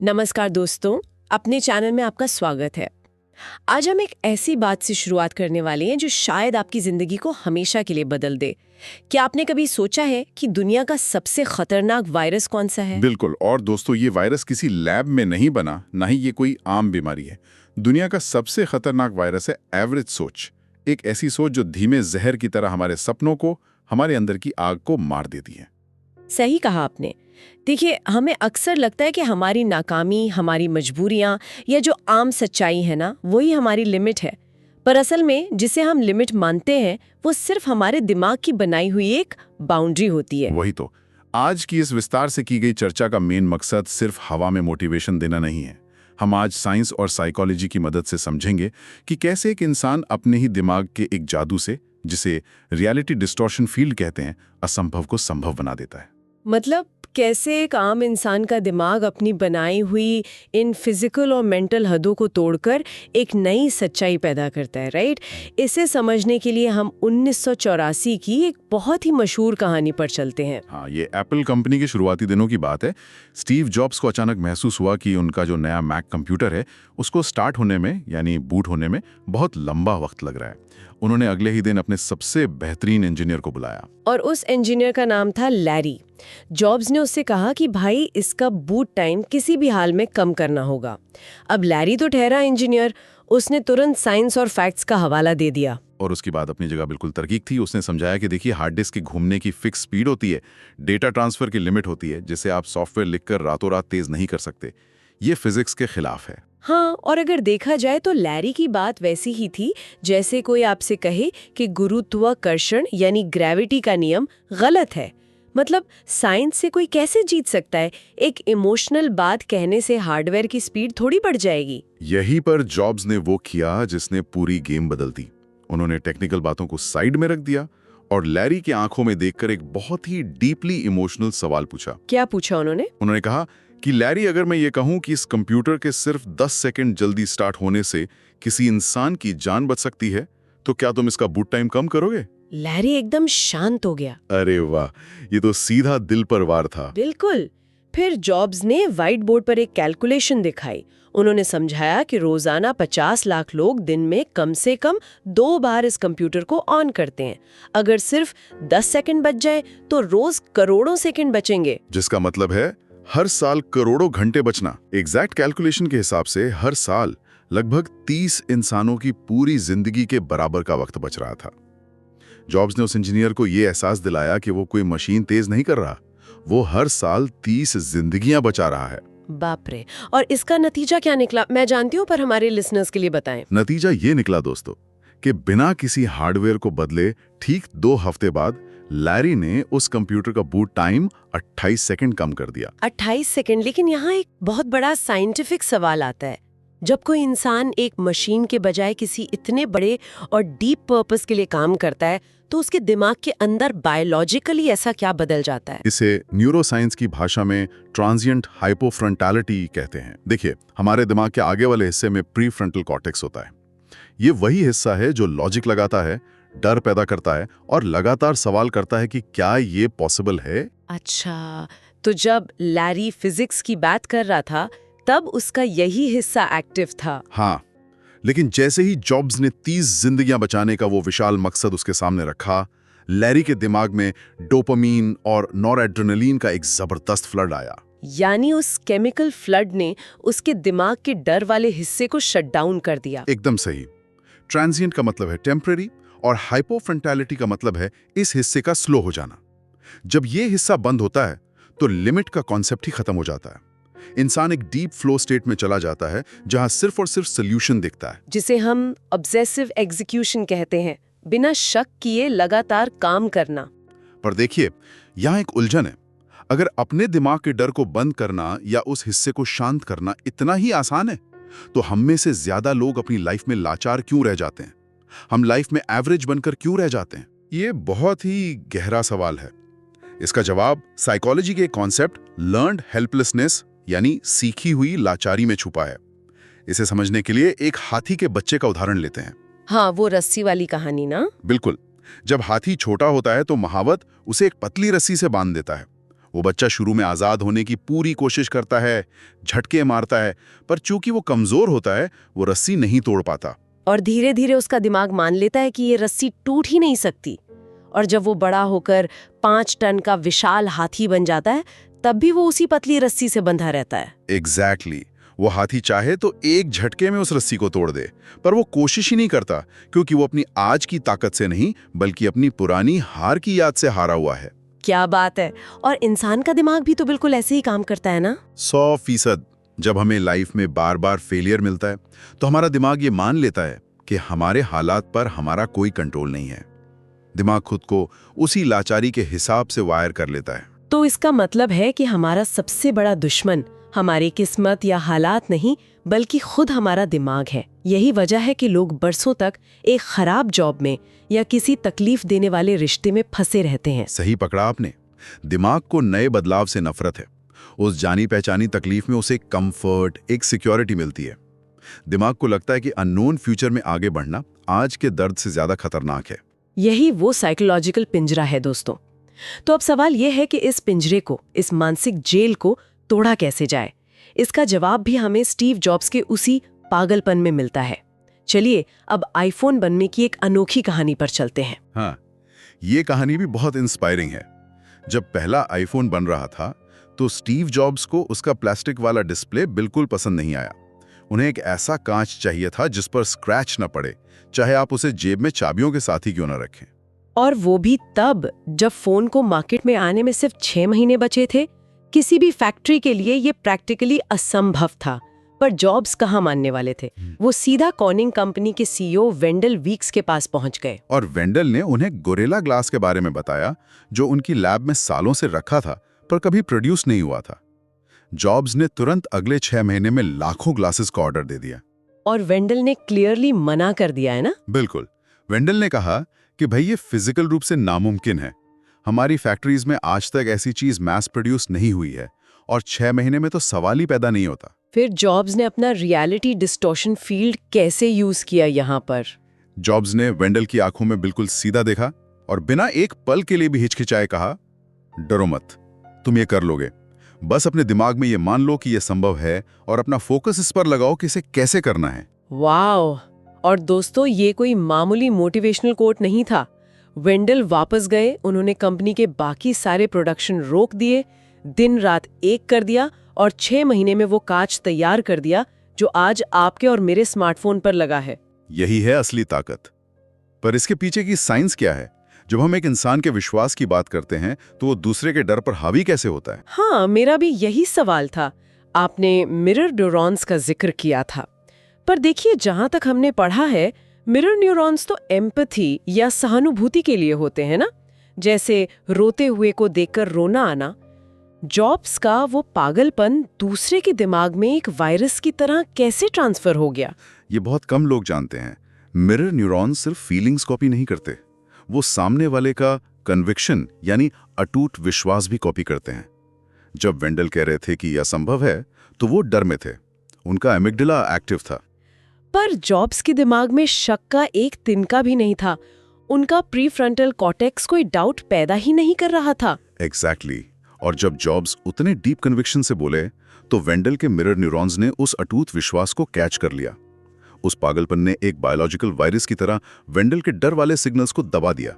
नमस्कार दोस्तों, अपने चैनल में आपका स्वागत है। आज हम एक ऐसी बात से शुरुआत करने वाले हैं जो शायद आपकी जिंदगी को हमेशा के लिए बदल दे। क्या आपने कभी सोचा है कि दुनिया का सबसे खतरनाक वायरस कौन सा है? बिल्कुल। और दोस्तों, ये वायरस किसी लैब में नहीं बना, ना ही ये कोई आम बीमारी है। दुनिया का सबसे खतरनाक वायरस है एवरेज सोच। एक ऐसी सोच जो धीमे जहर की तरह हमारे सपनों को, हमारे अंदर की आग को मार देती है। सही कहा आपने। देखिए, हमें अक्सर लगता है कि हमारी नाकामी, हमारी मजबूरियां या जो आम सच्चाई है ना, वही हमारी लिमिट है। पर असल में जिसे हम लिमिट मानते हैं वो सिर्फ हमारे दिमाग की बनाई हुई एक बाउंड्री होती है। वही तो आज की इस विस्तार से की गई चर्चा का मेन मकसद सिर्फ हवा में मोटिवेशन देना नहीं है। हम आज साइंस और साइकोलॉजी की मदद से समझेंगे कि कैसे एक इंसान अपने ही दिमाग के एक जादू से, जिसे रियलिटी डिस्टॉर्शन फील्ड कहते हैं, असंभव को संभव बना देता है। मतलब कैसे एक आम इंसान का दिमाग अपनी बनाई हुई इन फिजिकल और मेंटल हदों को तोड़कर एक नई सच्चाई पैदा करता है, राइट? इसे समझने के लिए हम 1984 की एक बहुत ही मशहूर कहानी पर चलते हैं। हाँ, ये एप्पल कंपनी के शुरुआती दिनों की बात है। स्टीव जॉब्स को अचानक महसूस हुआ कि उनका जो नया मैक कंप्यूटर है, उसको स्टार्ट होने में, यानी बूट होने में बहुत लंबा वक्त लग रहा है। उन्होंने अगले ही दिन अपने सबसे बेहतरीन इंजीनियर को बुलाया। और उस इंजीनियर का नाम था लैरी। जॉब्स ने उससे कहा कि भाई, इसका बूट टाइम किसी भी हाल में कम करना होगा। अब लैरी तो ठहरा इंजीनियर, उसने तुरंत साइंस और फैक्ट्स का हवाला दे दिया। और उसकी बात अपनी जगह बिल्कुल तार्किक थी। उसने समझाया कि देखिए, हार्ड डिस्क के घूमने की फिक्स स्पीड होती है, डेटा ट्रांसफर की लिमिट होती है, जिसे आप सॉफ्टवेयर लिखकर रातों रात तेज नहीं कर सकते। ये फिजिक्स के खिलाफ है। हाँ, और अगर देखा जाए तो लैरी की बात वैसी ही थी जैसे कोई आपसे कहे कि गुरुत्वाकर्षण यानी ग्रेविटी का नियम गलत है। मतलब साइंस से कोई कैसे जीत सकता है? एक इमोशनल बात कहने से हार्डवेयर की स्पीड थोड़ी बढ़ जाएगी। यहीं पर जॉब्स ने वो किया जिसने पूरी गेम बदल दी। उन्होंने टेक्निकल बातों को साइड में रख दिया और लैरी की आंखों में देखकर एक बहुत ही डीपली इमोशनल सवाल पूछा। क्या पूछा उन्होंने? उन्होंने कहा कि लैरी, अगर मैं ये कहूं कि इस कंप्यूटर के सिर्फ 10 सेकंड जल्दी स्टार्ट होने से किसी इंसान की जान बच सकती है, तो क्या तुम इसका बूट टाइम कम करोगे? लैरी एकदम शांत हो गया। अरे वाह, ये तो सीधा दिल पर वार था। बिल्कुल। फिर जॉब्स ने व्हाइट बोर्ड पर एक कैलकुलेशन दिखाई। उन्होंने समझाया कि रोजाना 50 लाख लोग दिन में कम से कम 2 बार इस कंप्यूटर को ऑन करते हैं। अगर सिर्फ 10 सेकंड बच जाए तो रोज करोड़ों सेकंड बचेंगे। जिसका मतलब है हर साल करोड़ों घंटे बचना। एग्जैक्ट कैलकुलेशन के हिसाब से हर साल लगभग 30 इंसानों की पूरी जिंदगी के बराबर का वक्त बच रहा था। जॉब्स ने उस इंजीनियर को यह एहसास दिलाया कि वो कोई मशीन तेज नहीं कर रहा, वो हर साल 30 जिंदगियां बचा रहा है। बाप रे! और इसका नतीजा क्या निकला मैं जानती हूँ, पर हमारे लिसनर्स के लिए बताएं। नतीजा ये निकला दोस्तों कि बिना किसी हार्डवेयर को बदले ठीक 2 हफ्ते बाद लैरी ने उस कंप्यूटर का बूट टाइम 28 सेकंड कम कर दिया। 28 सेकंड। लेकिन यहाँ एक बहुत बड़ा साइंटिफिक सवाल आता है। जब कोई इंसान एक मशीन के बजाय किसी इतने बड़े और डीप पर्पस के लिए काम करता है, तो उसके दिमाग के अंदर बायोलॉजिकली ऐसा क्या बदल जाता है? इसे न्यूरोसाइंस की भाषा में ट्रांजिएंट हाइपोफ्रंटैलिटी कहते हैं। देखिए, हमारे दिमाग के आगे वाले हिस्से में प्रीफ्रंटल कॉर्टेक्स होता है। ये वही हिस्सा है जो लॉजिक लगाता है, डर पैदा करता है और लगातार सवाल करता है कि क्या ये पॉसिबल है। अच्छा, तो जब लैरी फिजिक्स की बात कर रहा था तब उसका यही हिस्सा एक्टिव था। हाँ, लेकिन जैसे ही जॉब्स ने 30 जिंदगियां बचाने का वो विशाल मकसद उसके सामने रखा, लैरी के दिमाग में डोपामीन और नॉरएड्रेनालिन का एक जबरदस्त फ्लड आया। यानी उस केमिकल फ्लड ने उसके दिमाग के डर वाले हिस्से को शट डाउन कर दिया। एकदम सही। ट्रांजिएंट का मतलब है टेम्परेरी और हाइपोफ्रंटैलिटी का मतलब है इस हिस्से का स्लो हो जाना। जब ये हिस्सा बंद होता है तो लिमिट का कॉन्सेप्ट ही खत्म हो जाता है। इंसान एक डीप फ्लो स्टेट में चला जाता है जहां सिर्फ और सिर्फ सोल्यूशन दिखता है, जिसे हम ऑब्सेसिव एग्जीक्यूशन कहते हैं, बिना शक किए लगातार काम करना। पर देखिए, यहां एक उलझन है। अगर अपने दिमाग के डर को बंद करना या उस हिस्से को शांत करना इतना ही आसान है, तो हम में से ज्यादा लोग अपनी लाइफ में लाचार क्यों रह जाते हैं? हम लाइफ में एवरेज बनकर क्यों रह जाते हैं? ये बहुत ही गहरा सवाल है। इसका जवाब साइकोलॉजी के कॉन्सेप्ट लर्न्ड हेल्पलेसनेस यानी सीखी हुई लाचारी में छुपा है। इसे समझने के लिए एक हाथी के बच्चे का उदाहरण लेते हैं। हाँ, वो रस्सी वाली कहानी ना? बिल्कुल। जब हाथी छोटा होता है तो महावत उसे एक पतली रस्सी से बांध देता है। वो बच्चा शुरू में आज़ाद होने की पूरी कोशिश करता है, झटके मारता है, पर चूंकि वो कमज़ोर होता है, वो रस्सी नहीं तोड़ पाता। और धीरे धीरे उसका दिमाग मान लेता है कि ये रस्सी टूट ही नहीं सकती। और जब वो बड़ा होकर 5 टन का विशाल हाथी बन जाता है, तब भी वो उसी पतली रस्सी से बंधा रहता है। एग्जैक्टली। वो हाथी चाहे तो एक झटके में उस रस्सी को तोड़ दे, पर वो कोशिश ही नहीं करता, क्योंकि वो अपनी आज की ताकत से नहीं बल्कि अपनी पुरानी हार की याद से हारा हुआ है। क्या बात है। और इंसान का दिमाग भी तो बिल्कुल ऐसे ही काम करता है ना। 100%। जब हमें लाइफ में बार बार फेलियर मिलता है तो हमारा दिमाग ये मान लेता है कि हमारे हालात पर हमारा कोई कंट्रोल नहीं है। दिमाग खुद को उसी लाचारी के हिसाब से वायर कर लेता है। तो इसका मतलब है कि हमारा सबसे बड़ा दुश्मन हमारी किस्मत या हालात नहीं बल्कि खुद हमारा दिमाग है। यही वजह है कि लोग बरसों तक एक खराब जॉब में या किसी तकलीफ देने वाले रिश्ते में फंसे रहते हैं। सही पकड़ा आपने। दिमाग को नए बदलाव से नफरत है। उस जानी पहचानी तकलीफ में उसे एक कंफर्ट, एक सिक्योरिटी मिलती है। दिमाग को लगता है कि अननोन फ्यूचर में आगे बढ़ना आज के दर्द से ज्यादा खतरनाक है। यही वो साइकोलॉजिकल पिंजरा है दोस्तों। तो अब सवाल यह है कि इस पिंजरे को, इस मानसिक जेल को तोड़ा कैसे जाए। इसका जवाब भी हमें स्टीव जॉब्स के उसी पागलपन में मिलता है। चलिए अब आईफोन बनने की एक अनोखी कहानी पर चलते हैं। हाँ, ये कहानी भी बहुत इंस्पायरिंग है। जब पहला आईफोन बन रहा था तो स्टीव जॉब्स को उसका प्लास्टिक वाला डिस्प्ले बिल्कुल पसंद नहीं आया। उन्हें एक ऐसा कांच चाहिए था जिस पर स्क्रैच न पड़े, चाहे आप उसे जेब में चाबियों के साथ ही क्यों न रखें। और वो भी तब जब फोन को मार्केट में आने में सिर्फ 6 महीने बचे थे। किसी भी फैक्ट्री के लिए ये प्रैक्टिकली असंभव था, पर जॉब्स कहाँ मानने वाले थे। वो सीधा कॉर्निंग कंपनी के सीईओ वेंडल वीक्स के पास पहुंच गए। और वेंडल ने उन्हें गोरिल्ला ग्लास के बारे में बताया, जो उनकी लैब में सालों से रखा था पर कभी प्रोड्यूस नहीं हुआ था। जॉब्स ने तुरंत अगले 6 महीने में लाखों ग्लासेस का ऑर्डर दे दिया। और वेंडल ने क्लियरली मना कर दिया है ना। बिल्कुल। वेंडल ने कहा कि भाई ये फिजिकल रूप से नामुमकिन है। हमारी फैक्ट्रीज में आज तक ऐसी चीज मैस प्रोड्यूस नहीं हुई है और 6 महीने में तो सवाल ही पैदा नहीं होता। फिर जॉब्स ने अपना रियलिटी डिस्टॉर्शन फील्ड कैसे यूज किया यहाँ पर? जॉब्स ने वेंडल की आंखों में बिल्कुल सीधा देखा और बिना एक पल के लिए भी हिचकिचाए कहा, डरो मत, तुम ये कर लोगे। बस अपने दिमाग में ये मान लो कि ये संभव है और अपना फोकस इस पर लगाओ कि इसे कैसे करना है। वाओ! और दोस्तों, ये कोई मामूली मोटिवेशनल कोट नहीं था। वेंडल वापस गए, उन्होंने कंपनी के बाकी सारे प्रोडक्शन रोक दिए, दिन रात एक कर दिया और 6 महीने में वो कांच तैयार कर दिया जो आज आपके और मेरे स्मार्टफोन पर लगा है। यही है असली ताकत। पर इसके पीछे की साइंस क्या है? जब हम एक इंसान के विश्वास की बात करते हैं तो वो दूसरे के डर पर हावी कैसे होता है? हाँ, मेरा भी यही सवाल था। आपने मिरर न्यूरॉन्स का जिक्र किया था, पर देखिए, जहां तक हमने पढ़ा है, मिरर न्यूरॉन्स तो एम्पैथी या सहानुभूति के लिए होते हैं ना, जैसे रोते हुए को देखकर रोना आना। जॉब्स का वो पागलपन दूसरे के दिमाग में एक वायरस की तरह कैसे ट्रांसफर हो गया? ये बहुत कम लोग जानते हैं। मिरर न्यूरॉन्स सिर्फ फीलिंग्स कॉपी नहीं करते, वो सामने वाले का कन्विक्शन यानी अटूट विश्वास भी कॉपी करते हैं। जब वेंडल कह रहे थे कि यह संभव है तो वो डर में थे, उनका एमिगडाला एक्टिव था। पर जॉब्स के दिमाग में शक का एक तिनका भी नहीं था। उनका प्रीफ्रंटल कॉर्टेक्स कोई डाउट पैदा ही नहीं कर रहा था। एग्जैक्टली। और जब जॉब्स उतने डीप कन्विक्शन से बोले तो वेंडल के मिरर न्यूरॉन्स ने उस अटूट विश्वास को कैच कर लिया। उस पागलपन ने एक बायोलॉजिकल वायरस की तरह वेंडल के डर वाले सिग्नल्स को दबा दिया।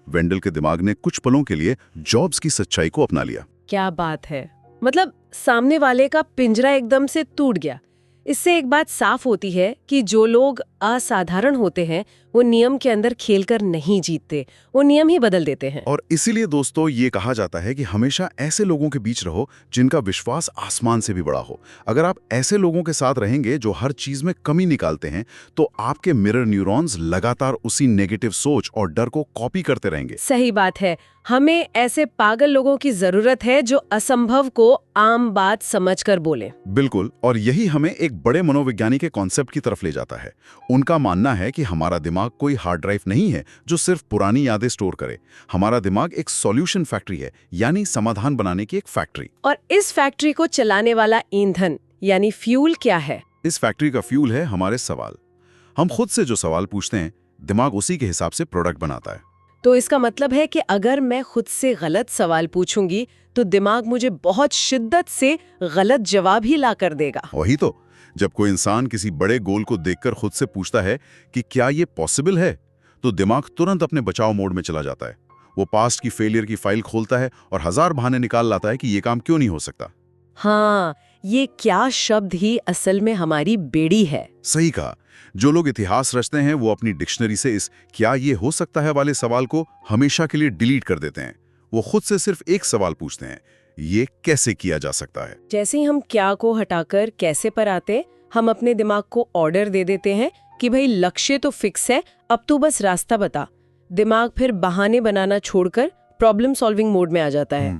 वेंडल के दिमाग ने कुछ पलों के लिए जॉब्स की सच्चाई को अपना लिया। क्या बात है! मतलब सामने वाले का पिंजरा एकदम से टूट गया। इससे एक बात साफ होती है कि जो लोग असाधारण होते हैं वो नियम के अंदर खेलकर नहीं जीतते, वो नियम ही बदल देते हैं। और इसीलिए दोस्तों ये कहा जाता है कि हमेशा ऐसे लोगों के बीच रहो जिनका विश्वास आसमान से भी बड़ा हो। अगर आप ऐसे लोगों के साथ रहेंगे जो हर चीज में कमी निकालते हैं तो आपके मिरर न्यूरॉन्स लगातार उसी नेगेटिव सोच और डर को कॉपी करते रहेंगे। सही बात है। हमें ऐसे पागल लोगों की जरूरत है जो असंभव को आम बात समझकर बोले। बिल्कुल। और यही हमें एक बड़े मनोविज्ञानी के कॉन्सेप्ट की तरफ ले जाता है। उनका मानना है कि हमारा दिमाग कोई हार्ड ड्राइव नहीं है जो सिर्फ पुरानी यादें स्टोर करे। हमारा दिमाग एक सॉल्यूशन फैक्ट्री है, यानी समाधान बनाने की एक फैक्ट्री। और इस फैक्ट्री को चलाने वाला ईंधन यानी फ्यूल क्या है? इस फैक्ट्री का फ्यूल है हमारे सवाल। हम खुद से जो सवाल पूछते हैं, दिमाग उसी के हिसाब से प्रोडक्ट बनाता है। तो इसका मतलब है कि अगर मैं खुद से गलत सवाल पूछूंगी तो दिमाग मुझे बहुत शिद्दत से गलत जवाब ही ला कर देगा। वही तो, जब कोई इंसान किसी बड़े गोल को देखकर खुद से पूछता है कि क्या ये पॉसिबल है, तो दिमाग तुरंत अपने बचाव मोड में चला जाता है। वो पास्ट की फेलियर की फाइल खोलता है और हजार बहाने निकाल लाता है कि ये काम क्यों नहीं हो सकता। हाँ, ये क्या शब्द ही असल में हमारी बेड़ी है। सही कहा। जो लोग इतिहास रचते हैं वो अपनी डिक्शनरी से इस क्या ये हो सकता है वाले सवाल को हमेशा के लिए डिलीट कर देते हैं। वो खुद से सिर्फ एक सवाल पूछते हैं, ये कैसे किया जा सकता है। जैसे ही हम क्या को हटाकर कैसे पर आते, हम अपने दिमाग को ऑर्डर दे देते हैं कि भाई लक्ष्य तो फिक्स है, अब तू बस रास्ता बता। दिमाग फिर बहाने बनाना छोड़कर प्रॉब्लम सॉल्विंग मोड में आ जाता है।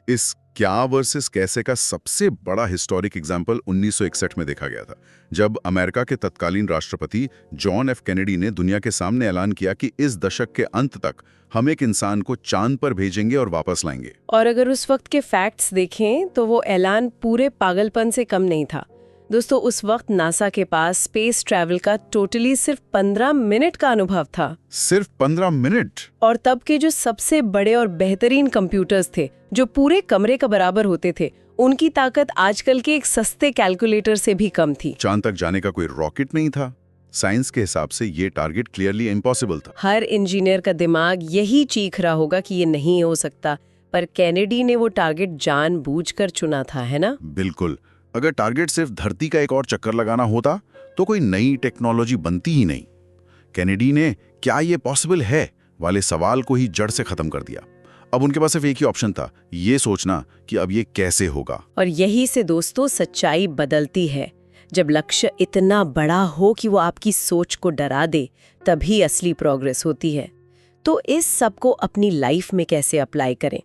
इस क्या वर्सेस कैसे का सबसे बड़ा हिस्टोरिक एग्जाम्पल 1961 में देखा गया था, जब अमेरिका के तत्कालीन राष्ट्रपति जॉन एफ कैनेडी ने दुनिया के सामने ऐलान किया कि इस दशक के अंत तक हम एक इंसान को चांद पर भेजेंगे और वापस लाएंगे। और अगर उस वक्त के फैक्ट्स देखें तो वो ऐलान पूरे पागलपन से कम नहीं था। दोस्तों, उस वक्त नासा के पास स्पेस ट्रैवल का टोटली सिर्फ 15 मिनट का अनुभव था। सिर्फ 15 मिनट? और तब के जो सबसे बड़े और बेहतरीन कंप्यूटर्स थे, जो पूरे कमरे का बराबर होते थे, उनकी ताकत आजकल के एक सस्ते कैलकुलेटर से भी कम थी। चांद तक जाने का कोई रॉकेट नहीं था। साइंस के हिसाब से ये टारगेट क्लियरली इम्पॉसिबल था। हर इंजीनियर का दिमाग यही चीख रहा होगा कि ये नहीं हो सकता, पर कैनेडी ने वो टारगेट जानबूझकर चुना था, है ना? बिल्कुल। अगर टारगेट सिर्फ धरती का एक और चक्कर लगाना होता तो कोई नई टेक्नोलॉजी बनती ही नहीं। कैनेडी ने क्या ये पॉसिबल है वाले सवाल को ही जड़ से खत्म कर दिया। अब उनके पास सिर्फ एक ही ऑप्शन था, ये सोचना कि अब ये कैसे होगा। और यही से दोस्तों सच्चाई बदलती है। जब लक्ष्य इतना बड़ा हो कि वो आपकी सोच को डरा दे, तभी असली प्रोग्रेस होती है। तो इस सब को अपनी लाइफ में कैसे अप्लाई करें?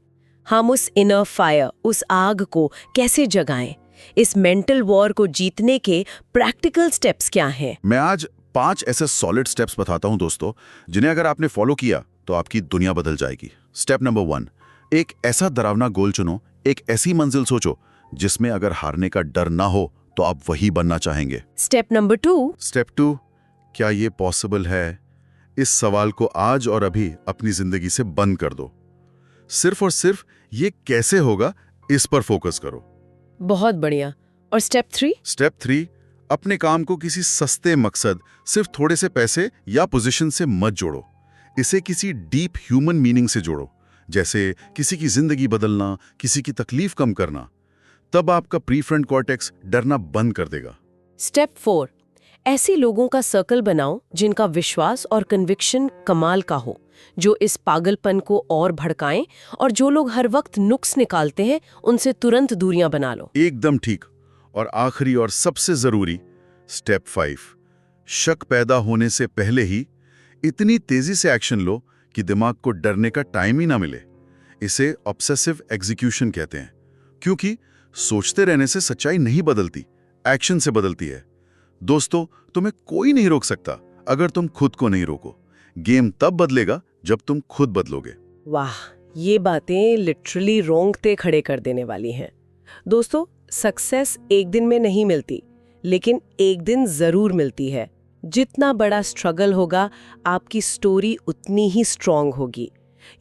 हम उस इनर फायर, उस आग को कैसे जगाएं? इस मेंटल वॉर को जीतने के प्रैक्टिकल स्टेप्स क्या हैं? मैं आज 5 ऐसे सॉलिड स्टेप्स बताता हूं दोस्तों, जिन्हें अगर आपने फॉलो किया तो आपकी दुनिया बदल जाएगी। स्टेप नंबर 1, एक ऐसा डरावना गोल चुनो, एक ऐसी मंजिल सोचो जिसमें अगर हारने का डर ना हो तो आप वही बनना चाहेंगे। स्टेप नंबर 2, क्या ये पॉसिबल है? इस सवाल को आज और अभी अपनी जिंदगी से बंद कर दो। सिर्फ और सिर्फ ये कैसे होगा, इस पर फोकस करो। बहुत बढ़िया। और स्टेप 3, अपने काम को किसी सस्ते मकसद, सिर्फ थोड़े से पैसे या पोजीशन से मत जोड़ो। इसे किसी डीप ह्यूमन मीनिंग से जोड़ो, जैसे किसी की जिंदगी बदलना, किसी की तकलीफ कम करना। तब आपका प्रीफ्रंट कॉर्टेक्स डरना बंद कर देगा। स्टेप 4, ऐसे लोगों का सर्कल बनाओ जिनका विश्वास और कन्विक्शन कमाल का हो, जो इस पागलपन को और भड़काएं, और जो लोग हर वक्त नुक्स निकालते हैं उनसे तुरंत दूरियां बना लो। एकदम ठीक। और आखिरी और सबसे जरूरी स्टेप 5, शक पैदा होने से पहले ही इतनी तेजी से एक्शन लो कि दिमाग को डरने का टाइम ही ना मिले। इसे ऑब्सेसिव एग्जीक्यूशन कहते हैं, क्योंकि सोचते रहने से सच्चाई नहीं बदलती, एक्शन से बदलती है। दोस्तों, तुम्हें कोई नहीं रोक सकता अगर तुम खुद को नहीं रोको। गेम तब बदलेगा जब तुम खुद बदलोगे। वाह, ये बातें लिटरली रोंगटे खड़े कर देने वाली हैं। दोस्तों, सक्सेस एक दिन में नहीं मिलती, लेकिन एक दिन जरूर मिलती है। जितना बड़ा स्ट्रगल होगा, आपकी स्टोरी उतनी ही स्ट्रांग होगी।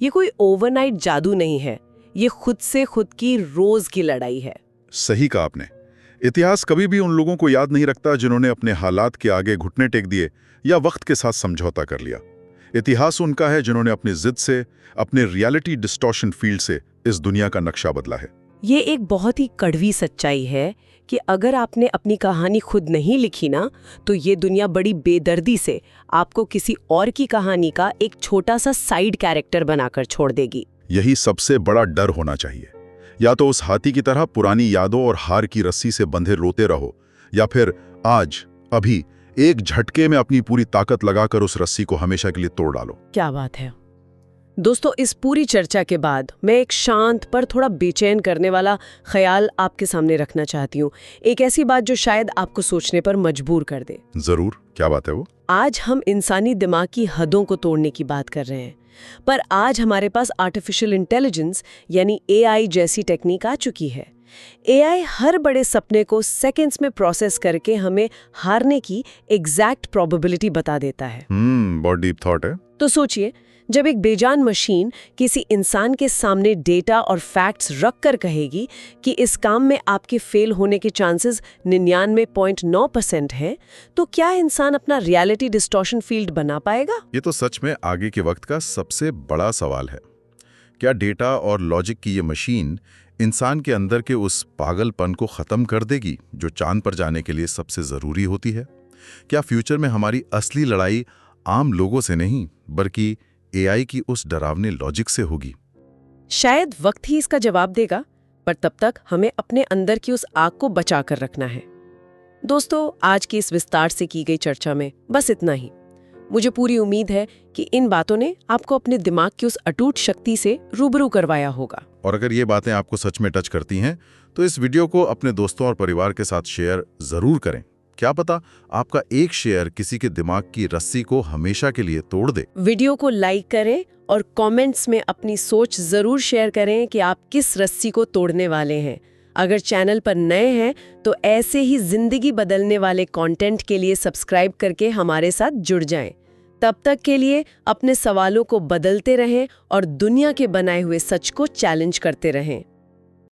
ये कोई ओवरनाइट जादू नहीं है, ये खुद से खुद की रोज की लड़ाई है। सही कहा आपने। इतिहास कभी भी उन लोगों को याद नहीं रखता जिन्होंने अपने हालात के आगे घुटने टेक दिए या वक्त के साथ समझौता कर लिया। इतिहास उनका है जिन्होंने अपनी जिद से, अपने रियलिटी डिस्टॉर्शन फील्ड से इस दुनिया का नक्शा बदला है। ये एक बहुत ही कड़वी सच्चाई है कि अगर आपने अपनी कहानी खुद नहीं लिखी ना, तो ये दुनिया बड़ी बेदर्दी से आपको किसी और की कहानी का एक छोटा सा साइड कैरेक्टर बनाकर छोड़ देगी। यही सबसे बड़ा डर होना चाहिए। या तो उस हाथी की तरह पुरानी यादों और हार की रस्सी से बंधे रोते रहो, या फिर आज, अभी, एक झटके में अपनी पूरी ताकत लगाकर उस रस्सी को हमेशा के लिए तोड़ डालो। क्या बात है दोस्तों। इस पूरी चर्चा के बाद मैं एक शांत पर थोड़ा बेचैन करने वाला ख्याल आपके सामने रखना चाहती हूँ। एक ऐसी बात जो शायद आपको सोचने पर मजबूर कर दे। जरूर, क्या बात है वो? आज हम इंसानी दिमाग की हदों को तोड़ने की बात कर रहे हैं, पर आज हमारे पास आर्टिफिशियल इंटेलिजेंस यानी AI जैसी टेक्निक आ चुकी है। AI हर बड़े सपने को सेकंड्स में प्रोसेस करके हमें हारने की एग्जैक्ट प्रोबेबिलिटी बता देता है। बहुत डीप थॉट है। तो सोचिए, जब एक बेजान मशीन किसी इंसान के सामने डेटा और फैक्ट्स रख कर कहेगी कि इस काम में आपके फेल होने के चांसेस 99.9% हैं, तो क्या इंसान अपना रियलिटी डिस्टॉर्शन फील्ड बना पाएगा? ये तो सच में आगे के वक्त का सबसे बड़ा सवाल है। क्या डेटा और लॉजिक की ये मशीन इंसान के अंदर के उस पागलपन को खत्म कर देगी जो चांद पर जाने के लिए सबसे जरूरी होती है? क्या फ्यूचर में हमारी असली लड़ाई आम लोगों से नहीं बल्कि एआई की उस डरावने लॉजिक से होगी? शायद वक्त ही इसका जवाब देगा, पर तब तक हमें अपने अंदर की उस आग को बचा कर रखना है। दोस्तों, आज की इस विस्तार से की गई चर्चा में बस इतना ही। मुझे पूरी उम्मीद है कि इन बातों ने आपको अपने दिमाग की उस अटूट शक्ति से रूबरू करवाया होगा। और अगर ये बातें आपको सच में टच करती हैं, तो इस वीडियो को अपने दोस्तों और परिवार के साथ शेयर जरूर करें। क्या पता आपका एक शेयर किसी के दिमाग की रस्सी को हमेशा के लिए तोड़ दे। वीडियो को लाइक करें और कमेंट्स में अपनी सोच जरूर शेयर करें कि आप किस रस्सी को तोड़ने वाले हैं। अगर चैनल पर नए हैं तो ऐसे ही जिंदगी बदलने वाले कंटेंट के लिए सब्सक्राइब करके हमारे साथ जुड़ जाएं। तब तक के लिए अपने सवालों को बदलते रहें और दुनिया के बनाए हुए सच को चैलेंज करते रहें।